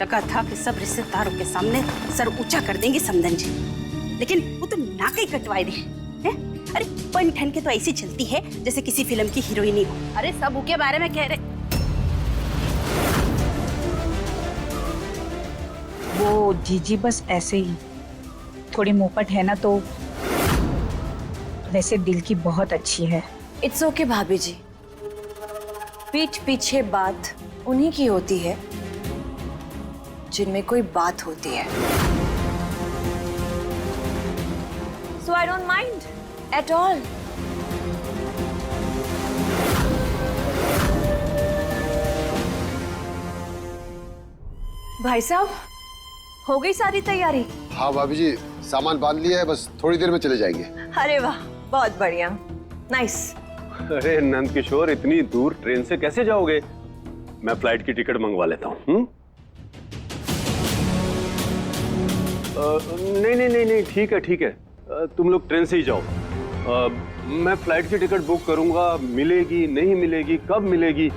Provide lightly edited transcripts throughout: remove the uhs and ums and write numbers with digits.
लगा था कि सब रिश्तेदारों के सामने सर ऊंचा कर देंगे समधन जी, लेकिन वो तो नाक ही कटवाए दे हैं? अरे बन ठन के तो ऐसी चलती है जैसे किसी फिल्म की हीरोइन ही हो। अरे सब उसके बारे में कह रहे। वो जीजी बस ऐसे ही थोड़ी मुंहपट है ना, तो वैसे दिल की बहुत अच्छी है। इट्स ओके भाभी जी, पीठ पीछे बात उन्हीं की होती है जिनमें कोई बात होती है। So I don't mind at all. भाई साहब, हो गई सारी तैयारी? हाँ भाभी जी, सामान बांध लिया है, बस थोड़ी देर में चले जाएंगे। अरे वाह, बहुत बढ़िया, नाइस। अरे नंद किशोर, इतनी दूर ट्रेन से कैसे जाओगे? मैं फ्लाइट की टिकट मंगवा लेता हूँ। नहीं नहीं नहीं नहीं, ठीक है ठीक है, तुम लोग ट्रेन से ही जाओ। मैं फ्लाइट की टिकट बुक करूंगा, मिलेगी नहीं मिलेगी, कब मिलेगी,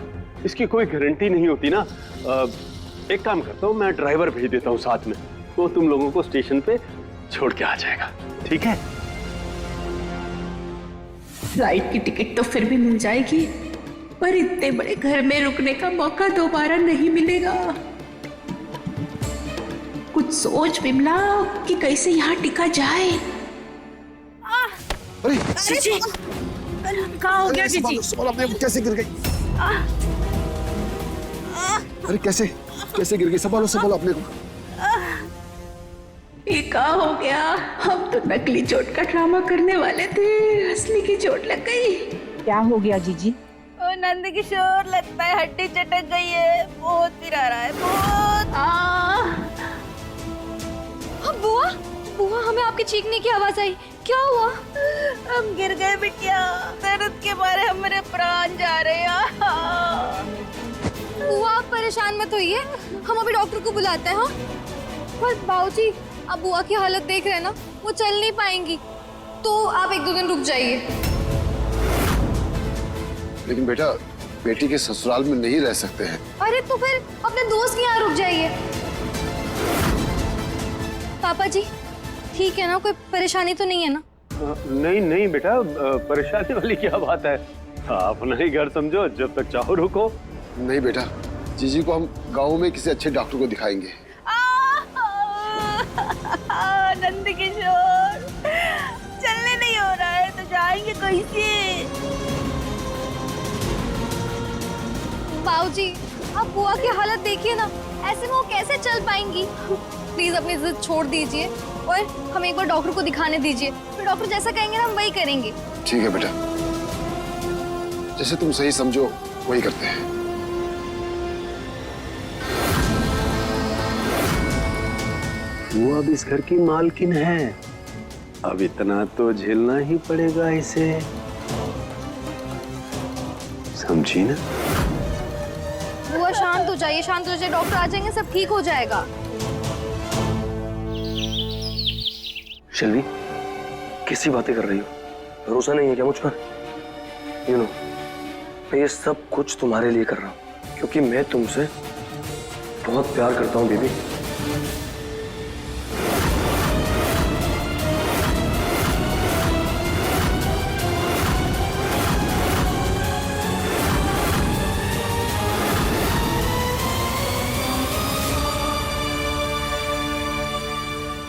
इसकी कोई गारंटी नहीं होती ना। एक काम करता हूँ, मैं ड्राइवर भेज देता हूँ साथ में, वो तुम लोगों को स्टेशन पे छोड़ के आ जाएगा, ठीक है? फ्लाइट की टिकट तो फिर भी मिल जाएगी, पर इतने बड़े घर में रुकने का मौका दोबारा नहीं मिलेगा। कुछ सोच बिमला कि कैसे यहाँ टिका जाए। अरे जीजी, कहाँ हो गया जीजी? कैसे गिर गई? अरे कैसे कैसे गिर गई? संभालो संभालो अपने को। ये क्या हो गया? हम तो नकली चोट का ड्रामा करने वाले थे, असली की चोट लग गई। क्या हो गया जीजी? नंद किशोर, लगता है हड्डी चटक गई है, बहुत पिरा रहा है, बहुत। बुआ, बुआ, हमें आपके चीखने की आवाज आई, क्या हुआ? हम गिर गए बिटिया, दर्द के मारे हमारे प्राण जा रहे हैं। बुआ, आप परेशान मत होइए, हम अभी डॉक्टर को बुलाते हैं। हाँ, पर बाबूजी, आप बुआ की हालत देख रहे हैं ना, वो चल नहीं पाएंगी, तो आप 1-2 दिन रुक जाइए। लेकिन बेटा, बेटी के ससुराल में नहीं रह सकते हैं। अरे तो फिर अपने दोस्त के यहाँ रुक जाइए। पापा जी, ठीक है ना? कोई परेशानी तो नहीं है ना? नहीं नहीं बेटा, परेशानी वाली क्या बात है, अपना ही घर समझो, जब तक चाहो रुको। नहीं बेटा, जीजी को हम गाँव में किसी अच्छे डॉक्टर को दिखाएंगे। नंद किशोर, चलने नहीं हो रहा है तो जाएंगे कैसे? बाबूजी, आप बुआ की हालत देखिए ना, ऐसे में वो कैसे चल पाएंगी? प्लीज अपनी जिद छोड़ दीजिए और हमें एक बार डॉक्टर को दिखाने दीजिए, फिर डॉक्टर जैसा कहेंगे ना हम वही करेंगे। ठीक है बेटा, जैसे तुम सही समझो वही करते हैं। वो अब इस घर की मालकिन है, अब इतना तो झेलना ही पड़ेगा इसे, समझी ना? बुआ शांत हो जाइए, शांत हो जाइए, डॉक्टर आ जाएंगे, सब ठीक हो जाएगा। शिल्वी, कैसी बातें कर रही हो? भरोसा नहीं है क्या मुझ पर? यू नो, मैं ये सब कुछ तुम्हारे लिए कर रहा हूँ, क्योंकि मैं तुमसे बहुत प्यार करता हूँ बेबी।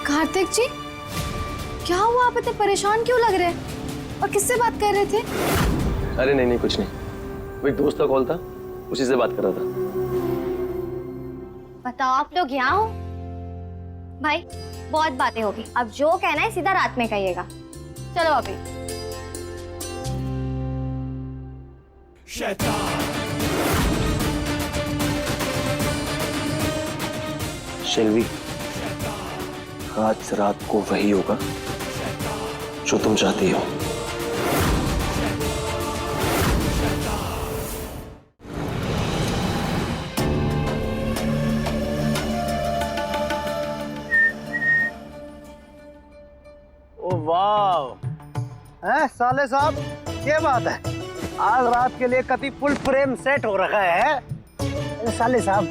कार्तिक जी, क्या हुआ? आप इतने परेशान क्यों लग रहे हैं और किससे बात कर रहे थे? अरे नहीं नहीं, कुछ नहीं, वो एक दोस्त का कॉल था, उसी से बात कर रहा था। बताओ, आप लोग यहाँ हो? भाई, बहुत बातें होगी, अब जो कहना है सीधा रात में कहिएगा। चलो अभी। शिल्वी, आज रात को वही होगा जो तुम चाहती हो। ओ वाह, हैं साले साहब, क्या बात है? आज रात के लिए कति फुल फ्रेम सेट हो रखा है। साले साहब,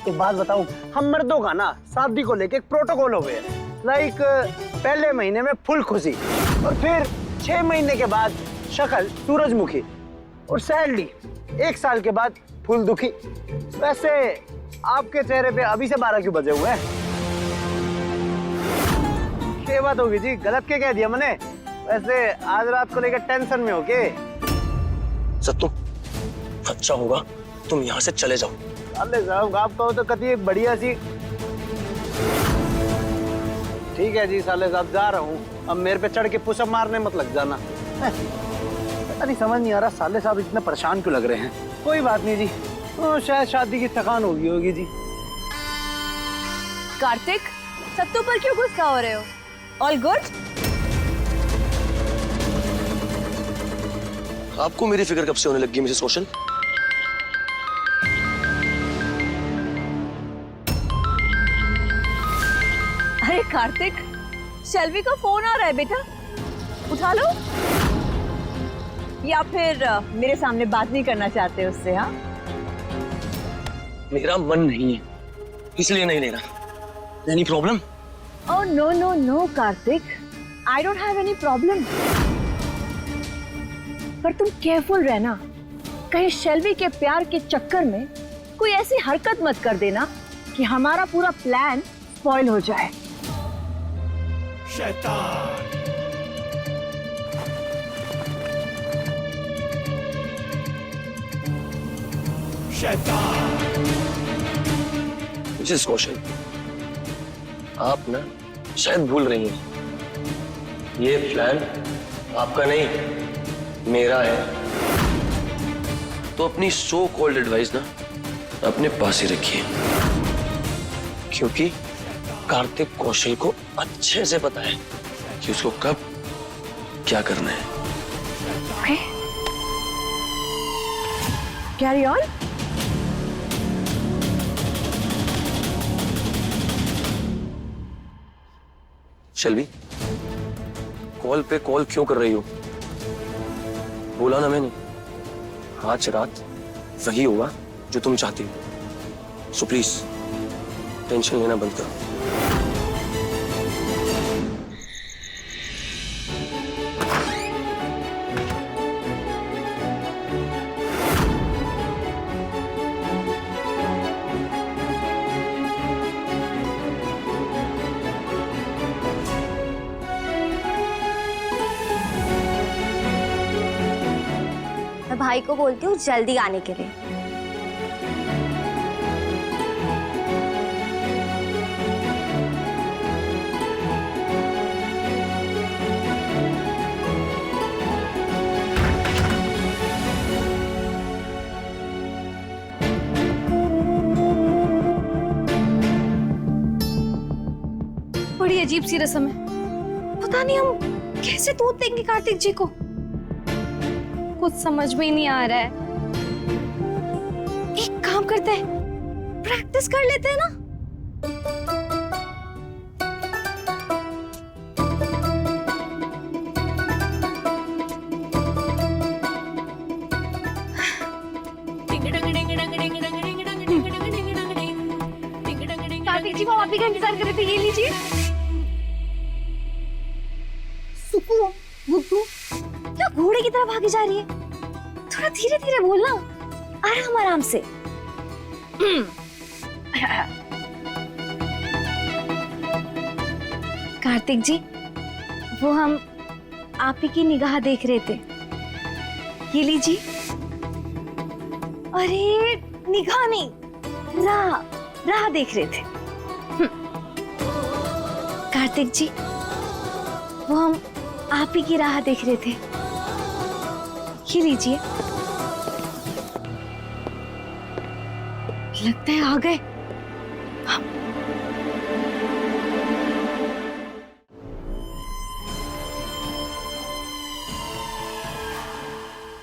एक बात बताऊं, हम मर्दों का ना शादी को लेके एक प्रोटोकॉल हो गया है। लाइक पहले महीने में फुल खुशी और फिर 6 महीने के बाद शक्ल सूरजमुखी और सैलरी 1 साल के बाद फुल दुखी। वैसे आपके चेहरे पे अभी से 12 क्यों बजे हुए हैं? क्या बात होगी जी, गलत क्या कह दिया मैंने? वैसे आज रात को लेकर टेंशन में हो के? सत्तू, अच्छा होगा तुम यहाँ से चले जाओ। अरे साहब आप कहो तो कति बढ़िया सी। ठीक है जी साले साहब, जा रहा हूँ। अब मेरे पे चढ़ के पुशअप मारने मत लग जाना। पता नहीं, समझ नहीं आ रहा साले साहब इतने परेशान क्यों लग रहे हैं। कोई बात नहीं जी, तो शायद शादी की थकान होगी जी। कार्तिक, सत्तू पर क्यों गुस्सा हो रहे हो? All good? आपको मेरी फिक्र कब से होने लगी मिसेस कौशल? अरे कार्तिक, शेल्वी का फोन आ रहा है बेटा, उठा लो। या फिर मेरे सामने बात नहीं करना चाहते उससे? हाँ, मेरा मन नहीं है इसलिए नहीं ले रहा। Any problem? Oh no no no Kartik, I don't have any problem. पर तुम केयरफुल रहना, कहीं शेल्वी के प्यार के चक्कर में कोई ऐसी हरकत मत कर देना कि हमारा पूरा प्लान स्पॉइल हो जाए। मिसेस कौशल, आप ना शायद भूल रही हैं, ये प्लान आपका नहीं मेरा है। तो अपनी सो कॉल्ड एडवाइस ना अपने पास ही रखिए, क्योंकि कार्तिक कौशल को अच्छे से पता है कि उसको कब क्या करना है। Okay. Carry on. शेल्वी, कॉल पे कॉल क्यों कर रही हो? बोला ना मैंने, आज रात वही होगा जो तुम चाहती हो। सो प्लीज टेंशन लेना बंद करो। मैं भाई को बोलती हूँ जल्दी आने के लिए। बड़ी अजीब सी रस्म है, पता नहीं हम कैसे दूध देंगे कार्तिक जी को, कुछ समझ में ही नहीं आ रहा है। एक काम करते हैं, प्रैक्टिस कर लेते हैं ना। कार्तिक जी वो आप ही का इंतजार कर रहे थे, ये लीजिए। सुकू, गुड्डू, क्या घोड़े की तरह भागी जा रही है? थोड़ा धीरे धीरे बोलना, आराम आराम से। कार्तिक जी, वो हम आप ही की निगाह देख रहे थे, ये लीजिए। अरे निगाह नहीं, राह देख रहे थे। कार्तिक जी, वो हम आप ही की राह देख रहे थे, ये लीजिए। लगता है आ गए।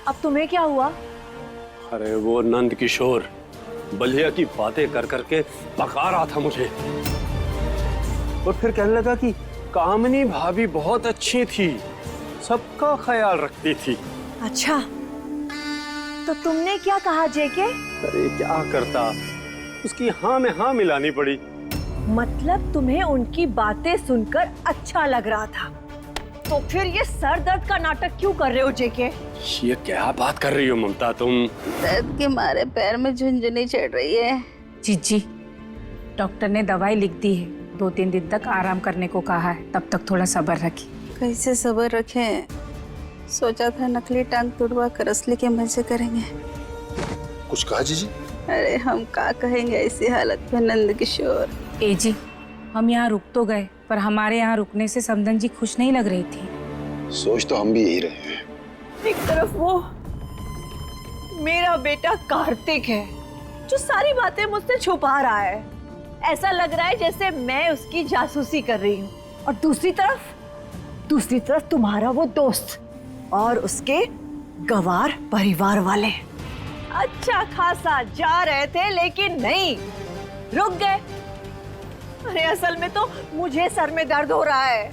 अब तुम्हें क्या हुआ? अरे वो नंद किशोर बलिया की बातें कर करके पका रहा था मुझे, और फिर कहने लगा कि कामनी भाभी बहुत अच्छी थी, सबका ख्याल रखती थी। अच्छा, तो तुमने क्या कहा जेके? अरे क्या करता, उसकी हाँ में हाँ मिलानी पड़ी। मतलब तुम्हें उनकी बातें सुनकर अच्छा लग रहा था, तो फिर ये सर दर्द का नाटक क्यों कर रहे हो जेके? ये क्या बात कर रही हो ममता तुम? दर्द के मारे पैर में झुनझुनी चढ़ रही है। जीजी, डॉक्टर ने दवाई लिख दी है, 2-3 दिन तक आराम करने को कहा है, तब तक थोड़ा सब्र रखिए। कैसे सब्र रखें? सोचा था नकली टांग तुड़वा कर असली के मजे करेंगे। कुछ कहा जीजी? अरे हम क्या कहेंगे ऐसी हालत में नंद किशोर। ए जी, हम यहाँ रुक तो गए, पर हमारे यहाँ रुकने से समदन जी खुश नहीं लग रही थी। सोच तो हम भी यही रहे हैं। एक तरफ वो मेरा बेटा कार्तिक है जो सारी बातें मुझसे छुपा रहा है, ऐसा लग रहा है जैसे मैं उसकी जासूसी कर रही हूँ, और दूसरी तरफ तुम्हारा वो दोस्त और उसके गवार परिवार वाले अच्छा खासा जा रहे थे, लेकिन नहीं, रुक गए। अरे असल में तो मुझे सर में दर्द हो रहा है।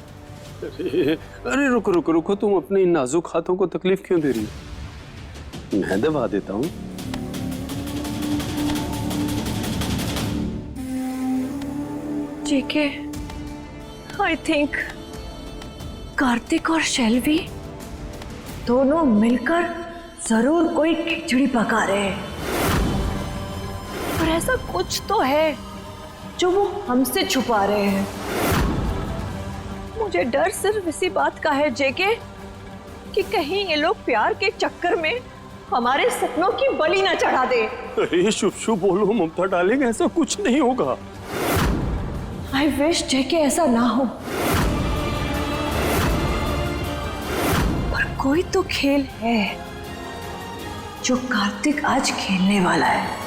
अरे रुको, तुम अपने इन नाजुक हाथों को तकलीफ क्यों दे रही हो? मैं दबा देता हूँ। जेके, आई थिंक कार्तिक और शेल्वी दोनों मिलकर जरूर कोई खिचड़ी पका रहे हैं, और ऐसा कुछ तो है जो वो हमसे छुपा रहे हैं। मुझे डर सिर्फ इसी बात का है जेके कि कहीं ये लोग प्यार के चक्कर में हमारे सपनों की बलि ना चढ़ा दे। अरे शुभ बोलो ममता डार्लिंग, ऐसा कुछ नहीं होगा। आई विश जेके ऐसा ना हो, पर कोई तो खेल है जो कार्तिक आज खेलने वाला है।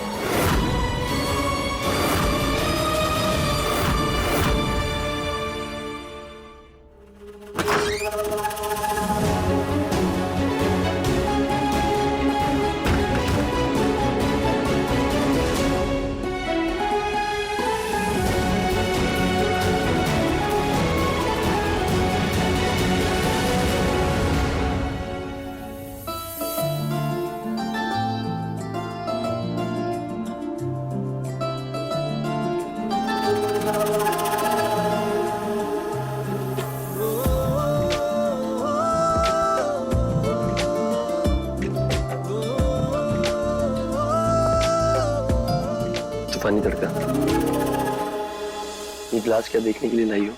तूफानी तड़का, ये गिलास क्या देखने के लिए लाई हो?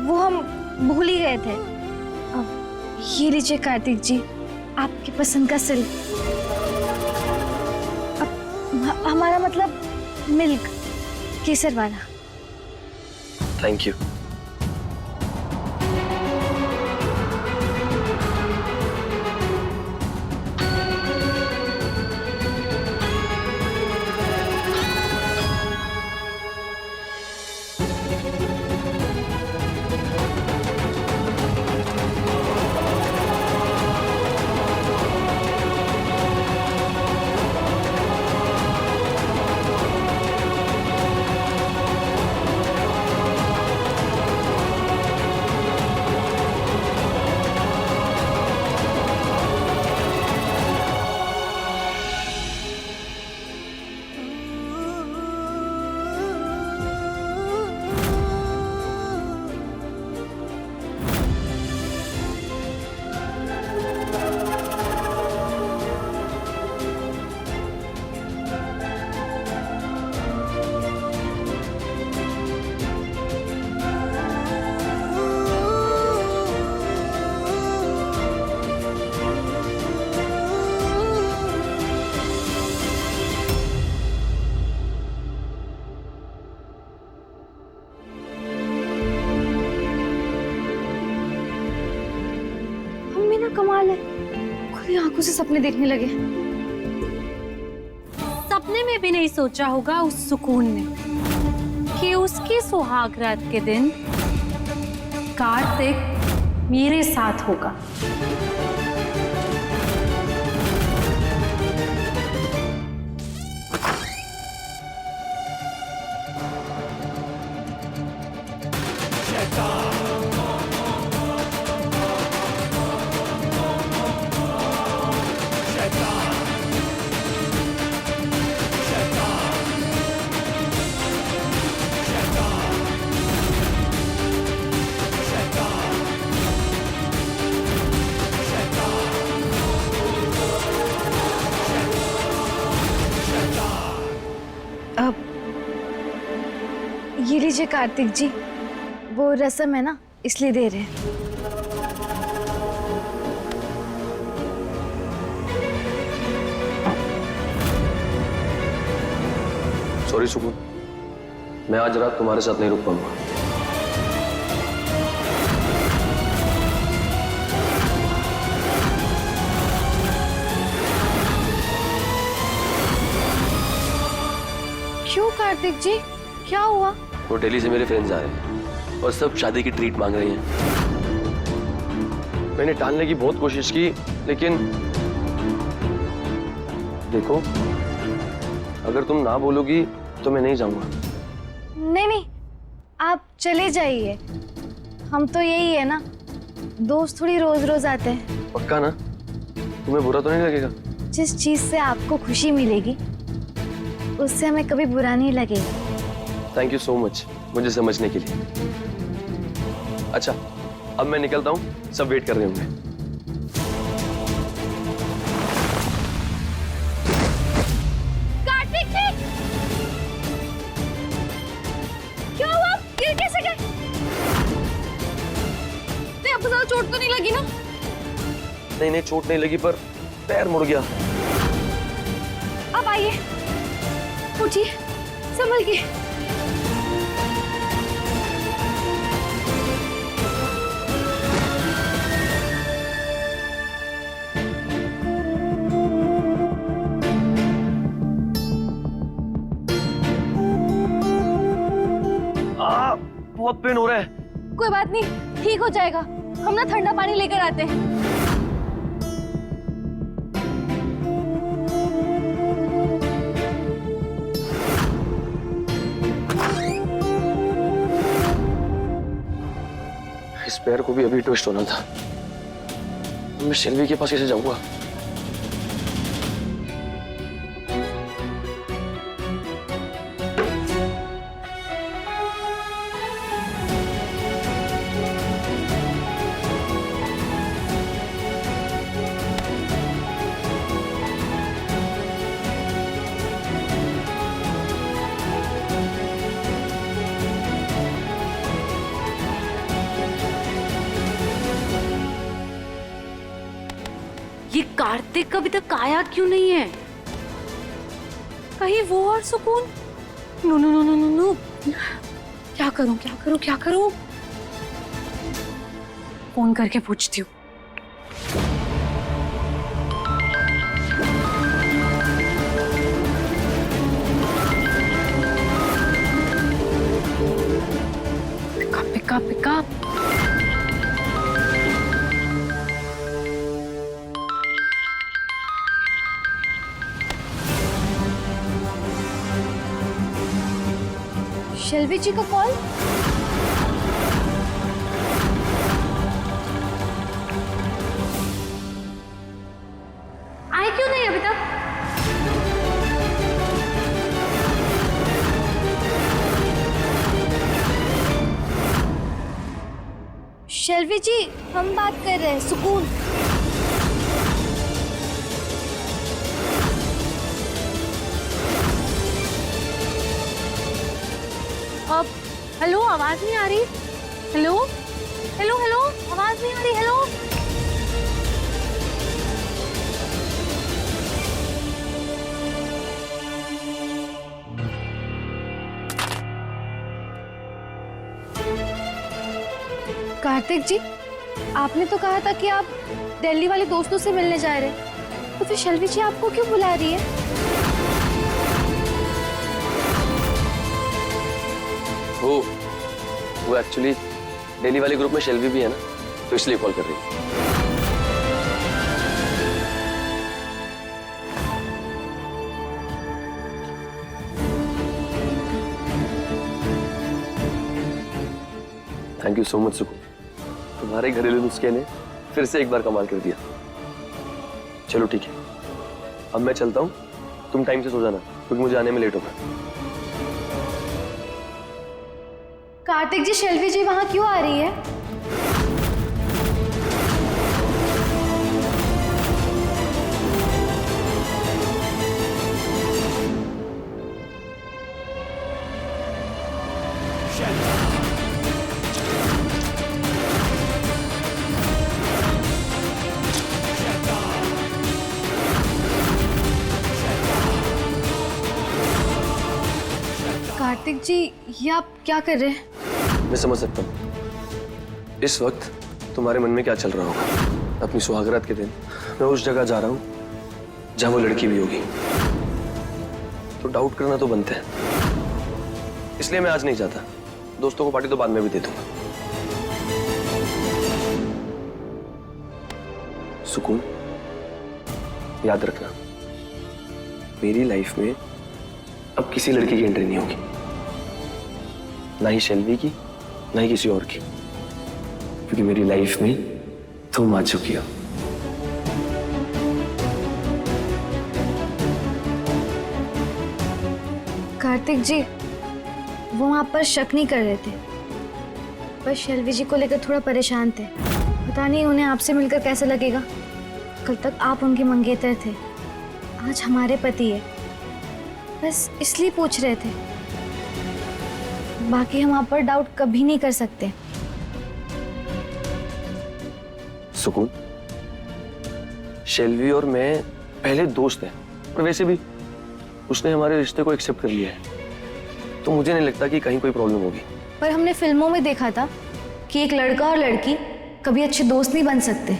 वो हम भूल ही गए थे। अब ये लीजिए कार्तिक जी, आपकी पसंद का सिल्क। हमारा मतलब मिल्क केसर वाला। Thank you. कमाल है, खुली आंखों से सपने देखने लगे। सपने में भी नहीं सोचा होगा उस सुकून में कि उसकी सुहाग रात के दिन कार्तिक मेरे साथ होगा। लीजिए कार्तिक जी, वो रस्म है ना, इसलिए दे रहे हैं। सॉरी सुकून, मैं आज रात तुम्हारे साथ नहीं रुक पाऊंगा। क्यों कार्तिक जी, क्या हुआ? वो दिल्ली से मेरे फ्रेंड्स आ रहे हैं और सब शादी की ट्रीट मांग रही हैं। मैंने टालने की बहुत कोशिश की, लेकिन देखो, अगर तुम ना बोलोगी तो मैं नहीं जाऊंगा। नहीं नहीं, आप चले जाइए। हम तो यही है ना, दोस्त थोड़ी रोज रोज आते हैं। पक्का ना? तुम्हें बुरा तो नहीं लगेगा? जिस चीज से आपको खुशी मिलेगी उससे हमें कभी बुरा नहीं लगेगा। थैंक यू सो मच मुझे समझने के लिए। अच्छा, अब मैं निकलता हूँ, सब वेट कर रहे होंगे। कार्तिक जी, क्या हुआ? गिर कैसे गए? नहीं, आपको ज्यादा चोट तो नहीं लगी ना? नहीं नहीं, चोट नहीं लगी, पर पैर मुड़ गया। अब आइए, उठिए, संभल के। बहुत पेन हो रहा है। कोई बात नहीं, ठीक हो जाएगा। हम ना ठंडा पानी लेकर आते हैं। इस पैर को भी अभी ट्विस्ट होना था। मैं शेल्वी के पास कैसे जाऊंगा? ये कार्तिक अभी तक आया क्यों नहीं है? कहीं वो और सुकून? No no no no no no, क्या करूं क्या करूं क्या करूं? फोन करके पूछती हूँ। Pickup pickup pickup. Shelvi ji का कॉल। आए क्यों नहीं अभी तक? शेल्वी जी, हम बात कर रहे हैं, सुकून। अब हेलो, आवाज नहीं आ रही। हेलो हेलो हेलो, आवाज नहीं आ रही। हेलो, कार्तिक जी, आपने तो कहा था कि आप दिल्ली वाले दोस्तों से मिलने जा रहे हैं, तो फिर शेल्वी जी आपको क्यों बुला रही है? वो एक्चुअली दिल्ली वाले ग्रुप में शेल्वी भी है ना, तो इसलिए कॉल कर रही है। थैंक यू सो मच सुकून, तुम्हारे घरेलू नुस्खे ने फिर से एक बार कमाल कर दिया। चलो ठीक है, अब मैं चलता हूँ, तुम टाइम से सो जाना क्योंकि मुझे आने में लेट होगा। कार्तिक जी, शेल्वी जी वहां क्यों आ रही है? कार्तिक जी, ये आप क्या कर रहे हैं? मैं समझ सकता हूँ इस वक्त तुम्हारे मन में क्या चल रहा होगा। अपनी सुहागरात के दिन मैं उस जगह जा रहा हूँ जहाँ वो लड़की भी होगी, तो डाउट करना तो बनता है। इसलिए मैं आज नहीं जाता। दोस्तों को पार्टी तो बाद में भी दे दूंगा। सुकून, याद रखना, मेरी लाइफ में अब किसी लड़की की एंट्री नहीं होगी, ना ही शेल्वी की, ना ही किसी और की, क्योंकि मेरी लाइफ में तुम आ चुकी हो। कार्तिक जी, वो आप पर शक नहीं कर रहे थे, पर शेल्वी जी को लेकर थोड़ा परेशान थे। पता नहीं उन्हें आपसे मिलकर कैसा लगेगा। कल तक आप उनके मंगेतर थे, आज हमारे पति है, बस इसलिए पूछ रहे थे। बाकी हम आप पर डाउट कभी नहीं कर सकते। सुकून, शेल्वी और मैं पहले दोस्त हैं, और वैसे भी उसने हमारे रिश्ते को एक्सेप्ट कर लिया है, तो मुझे नहीं लगता कि कहीं कोई प्रॉब्लम होगी। पर हमने फिल्मों में देखा था कि एक लड़का और लड़की कभी अच्छे दोस्त नहीं बन सकते।